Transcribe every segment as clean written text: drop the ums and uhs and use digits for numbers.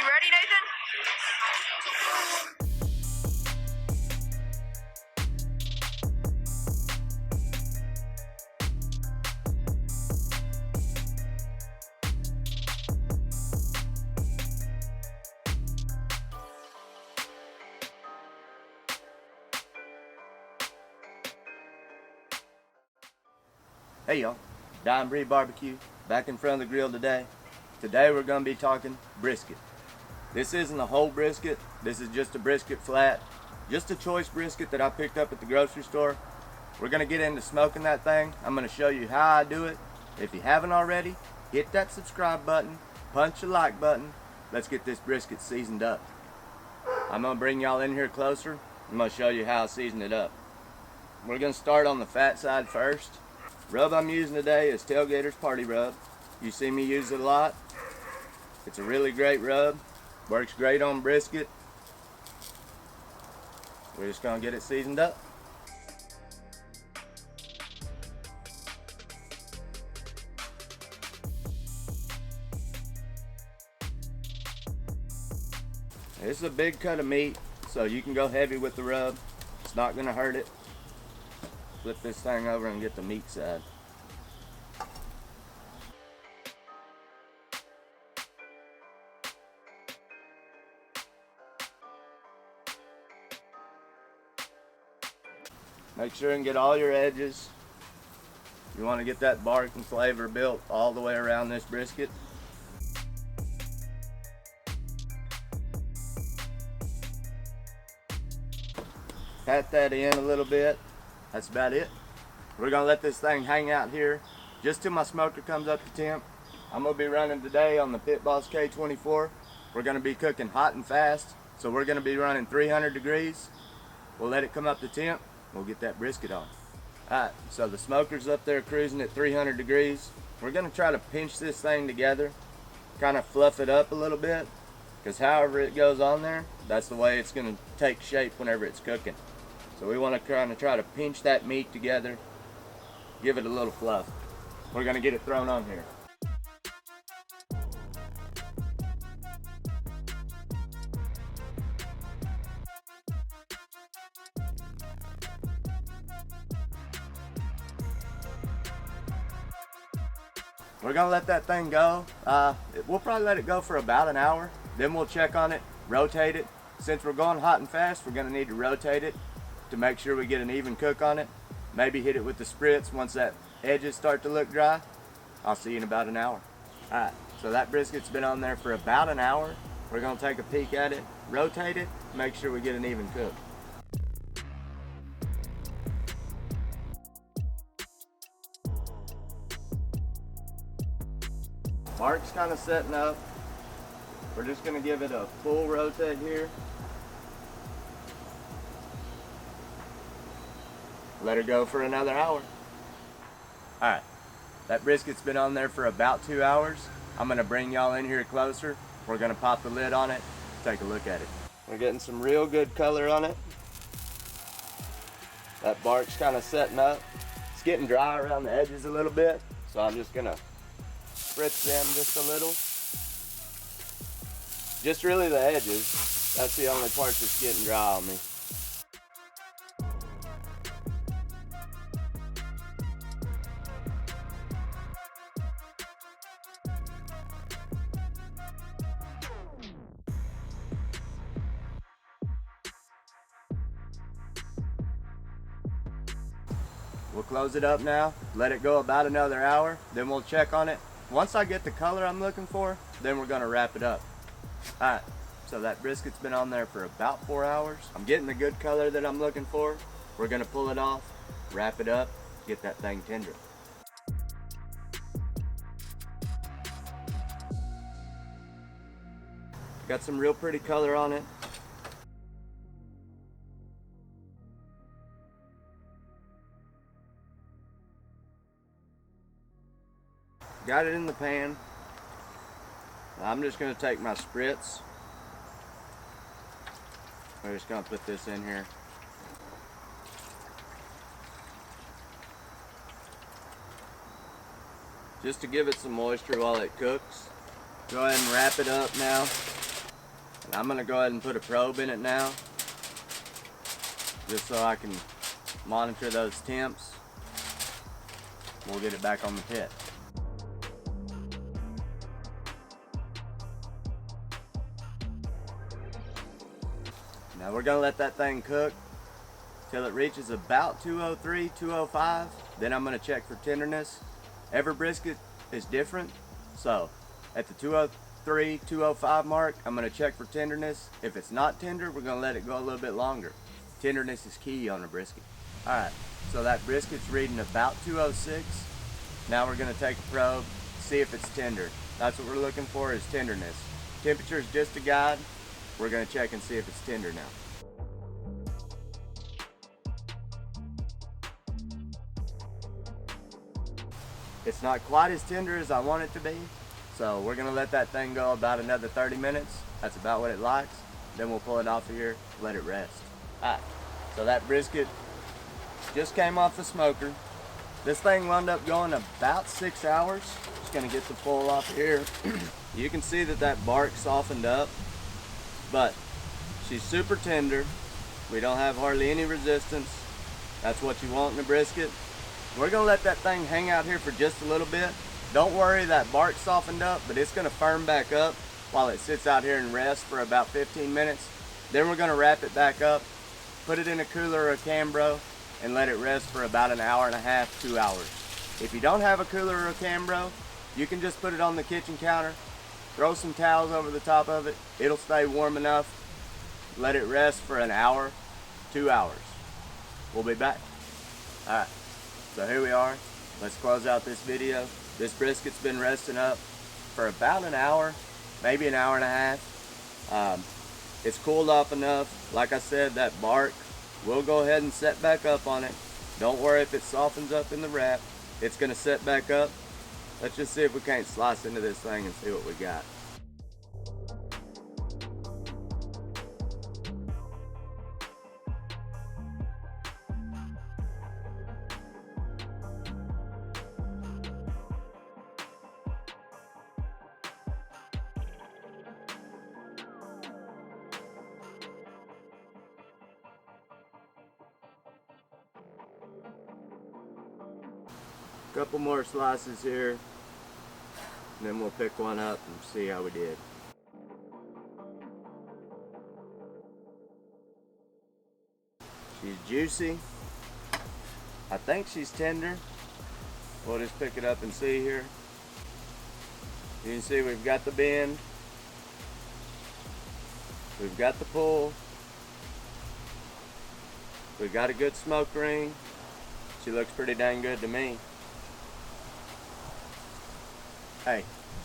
ready, Nathan? Hey y'all, Dyin Barbecue, back in front of the grill today. Today we're going to be talking brisket. This isn't a whole brisket, this is just a brisket flat. Just a choice brisket that I picked up at the grocery store. We're going to get into smoking that thing. I'm going to show you how I do it. If you haven't already, hit that subscribe button, punch the like button. Let's get this brisket seasoned up. I'm going to bring y'all in here closer. I'm going to show you how I season it up. We're going to start on the fat side first. Rub I'm using today is Tailgater's Party Rub. You see me use it a lot. It's a really great rub. Works great on brisket. We're just going to get it seasoned up. This is a big cut of meat, so you can go heavy with the rub. It's not going to hurt it. Flip this thing over and get the meat side. Make sure and get all your edges. You want to get that bark and flavor built all the way around this brisket. Pat that in a little bit. That's about it. We're gonna let this thing hang out here just till my smoker comes up to temp. I'm gonna be running today on the Pit Boss K24. We're gonna be cooking hot and fast, so we're gonna be running 300 degrees. We'll let it come up to temp. We'll get that brisket on. Alright, so the smoker's up there cruising at 300 degrees. We're gonna try to pinch this thing together, kind of fluff it up a little bit, because however it goes on there, that's the way it's gonna take shape whenever it's cooking. So we want to kind of try to pinch that meat together, give it a little fluff. We're going to get it thrown on here. We're going to let that thing go. We'll probably let it go for about an hour. Then we'll check on it, rotate it. Since we're going hot and fast, we're going to need to rotate it to make sure we get an even cook on it. Maybe hit it with the spritz once that edges start to look dry. I'll see you in about an hour. Alright, so that brisket's been on there for about an hour. We're going to take a peek at it, rotate it, make sure we get an even cook. Bark's kind of setting up. We're just going to give it a full rotate here. Let her go for another hour. Alright, that brisket's been on there for about 2 hours. I'm going to bring y'all in here closer. We're going to pop the lid on it, take a look at it. We're getting some real good color on it. That bark's kind of setting up. It's getting dry around the edges a little bit, so I'm just going to spritz them just a little. Just really the edges. That's the only part that's getting dry on me. We'll close it up now, let it go about another hour, then we'll check on it. Once I get the color I'm looking for, then we're gonna wrap it up. Alright, so that brisket's been on there for about 4 hours. I'm getting the good color that I'm looking for. We're gonna pull it off, wrap it up, get that thing tender. Got some real pretty color on it. Got it in the pan. I'm just going to take my spritz. We're just going to put this in here. Just to give it some moisture while it cooks. Go ahead and wrap it up now. I'm gonna go ahead and put a probe in it now, just so I can monitor those temps. We'll get it back on the pit. Now we're gonna let that thing cook till it reaches about 203, 205. Then I'm gonna check for tenderness. Every brisket is different, so at the 203, 205 mark, I'm gonna check for tenderness. If it's not tender, we're gonna let it go a little bit longer. Tenderness is key on a brisket. All right, so that brisket's reading about 206. Now we're gonna take a probe, see if it's tender. That's what we're looking for, is tenderness. Temperature is just a guide. We're gonna check and see if it's tender now. It's not quite as tender as I want it to be, so we're gonna let that thing go about another 30 minutes. That's about what it likes. Then we'll pull it off of here, let it rest. All right, so that brisket just came off the smoker. This thing wound up going about 6 hours. Just gonna get the pull off of here. You can see that that bark softened up, but she's super tender. We don't have hardly any resistance. That's what you want in a brisket. We're gonna let that thing hang out here for just a little bit. Don't worry, that bark softened up, but it's gonna firm back up while it sits out here and rests for about 15 minutes. Then we're gonna wrap it back up, put it in a cooler or a Cambro, and let it rest for about an hour and a half, 2 hours. If you don't have a cooler or a Cambro, you can just put it on the kitchen counter, throw some towels over the top of it. It'll stay warm enough. Let it rest for an hour, 2 hours. We'll be back. All right, so here we are. Let's close out this video. This brisket's been resting up for about an hour, maybe an hour and a half. It's cooled off enough. Like I said, that bark, we'll go ahead and set back up on it. Don't worry if it softens up in the wrap. It's gonna set back up. Let's just see if we can't slice into this thing and see what we got. Couple more slices here, and then we'll pick one up and see how we did. She's juicy. I think she's tender. We'll just pick it up and see here. You can see we've got the bend. We've got the pull. We've got a good smoke ring. She looks pretty dang good to me. Hey,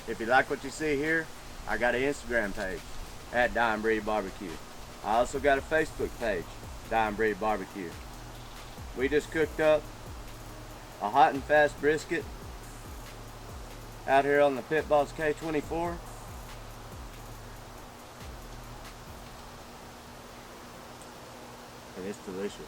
if you like what you see here, I got an Instagram page at Dyin Barbecue. I also got a Facebook page, Dyin Barbecue. We just cooked up a hot and fast brisket out here on the Pit Boss K24. And it's delicious.